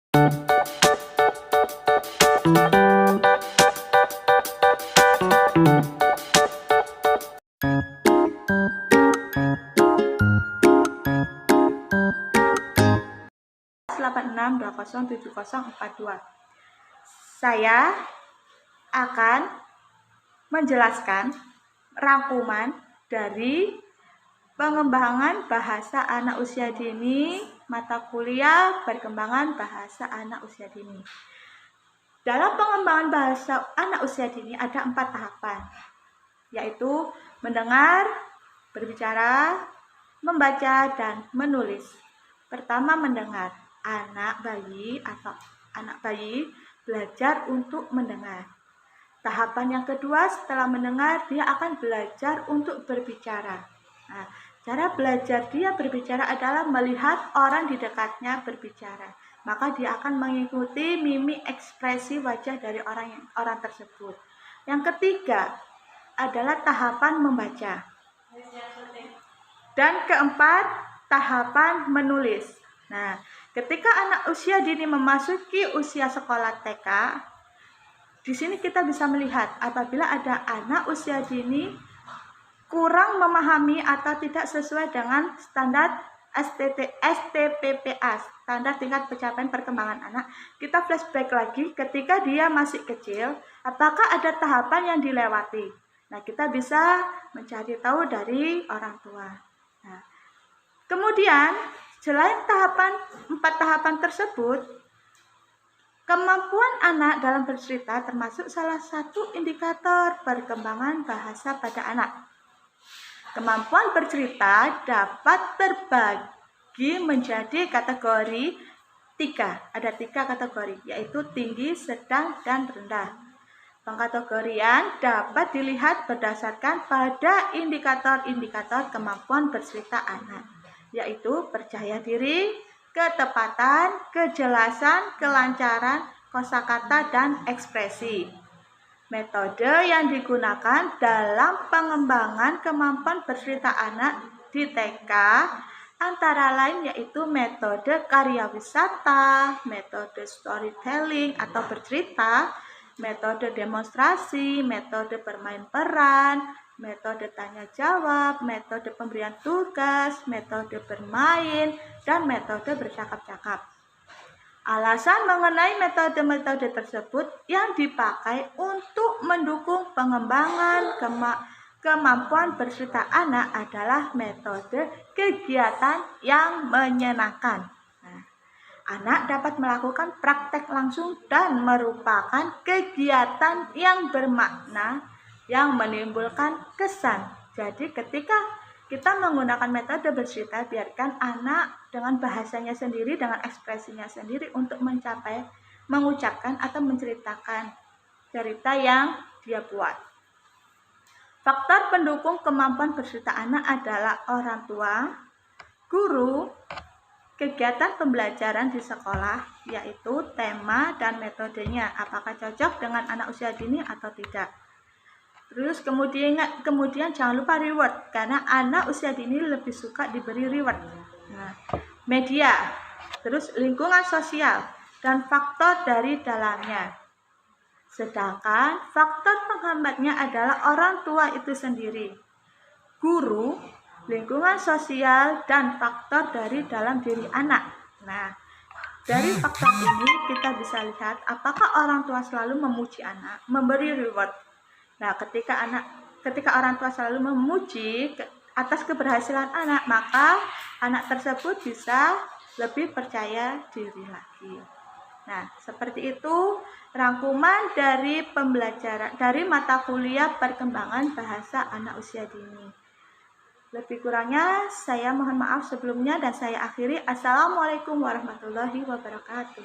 86207042. Saya akan menjelaskan rangkuman dari pengembangan bahasa anak usia dini, mata kuliah perkembangan bahasa anak usia dini. Dalam pengembangan bahasa anak usia dini ada 4 tahapan, yaitu mendengar, berbicara, membaca, dan menulis. Pertama, mendengar. Anak bayi belajar untuk mendengar. Tahapan yang kedua, setelah mendengar dia akan belajar untuk berbicara. Nah, cara belajar dia berbicara adalah melihat orang di dekatnya berbicara. Maka dia akan mengikuti mimik ekspresi wajah dari orang tersebut. Yang ketiga adalah tahapan membaca. Dan keempat, tahapan menulis. Nah, ketika anak usia dini memasuki usia sekolah TK, di sini kita bisa melihat apabila ada anak usia dini kurang memahami atau tidak sesuai dengan standar STPPA, standar tingkat pencapaian perkembangan anak, kita flashback lagi ketika dia masih kecil, apakah ada tahapan yang dilewati. Nah, kita bisa mencari tahu dari orang tua. Nah, kemudian selain 4 tahapan tersebut, kemampuan anak dalam bercerita termasuk salah satu indikator perkembangan bahasa pada anak. Kemampuan bercerita dapat terbagi menjadi kategori 3. Ada 3 kategori, yaitu tinggi, sedang, dan rendah. Pengkategorian dapat dilihat berdasarkan pada indikator-indikator kemampuan bercerita anak, yaitu percaya diri, ketepatan, kejelasan, kelancaran, kosakata, dan ekspresi. Metode yang digunakan dalam pengembangan kemampuan bercerita anak di TK antara lain yaitu metode karya wisata, metode storytelling atau bercerita, metode demonstrasi, metode bermain peran, metode tanya jawab, metode pemberian tugas, metode bermain, dan metode bercakap-cakap. Alasan mengenai metode-metode tersebut yang dipakai untuk mendukung pengembangan kemampuan bercerita anak adalah metode kegiatan yang menyenangkan. Nah, anak dapat melakukan praktek langsung dan merupakan kegiatan yang bermakna yang menimbulkan kesan. Jadi ketika kita menggunakan metode bercerita, biarkan anak dengan bahasanya sendiri, dengan ekspresinya sendiri untuk mengucapkan atau menceritakan cerita yang dia buat. Faktor pendukung kemampuan bercerita anak adalah orang tua, guru, kegiatan pembelajaran di sekolah, yaitu tema dan metodenya, apakah cocok dengan anak usia dini atau tidak. Terus kemudian jangan lupa reward, karena anak usia dini lebih suka diberi reward. Nah, media, terus lingkungan sosial, dan faktor dari dalamnya. Sedangkan faktor penghambatnya adalah orang tua itu sendiri, guru, lingkungan sosial, dan faktor dari dalam diri anak. Nah, dari faktor ini kita bisa lihat apakah orang tua selalu memuji anak, memberi reward. Nah, ketika orang tua selalu memuji atas keberhasilan anak, maka anak tersebut bisa lebih percaya diri lagi. Nah, seperti itu rangkuman dari pembelajaran dari mata kuliah perkembangan bahasa anak usia dini. Lebih kurangnya saya mohon maaf sebelumnya dan saya akhiri. Assalamualaikum warahmatullahi wabarakatuh.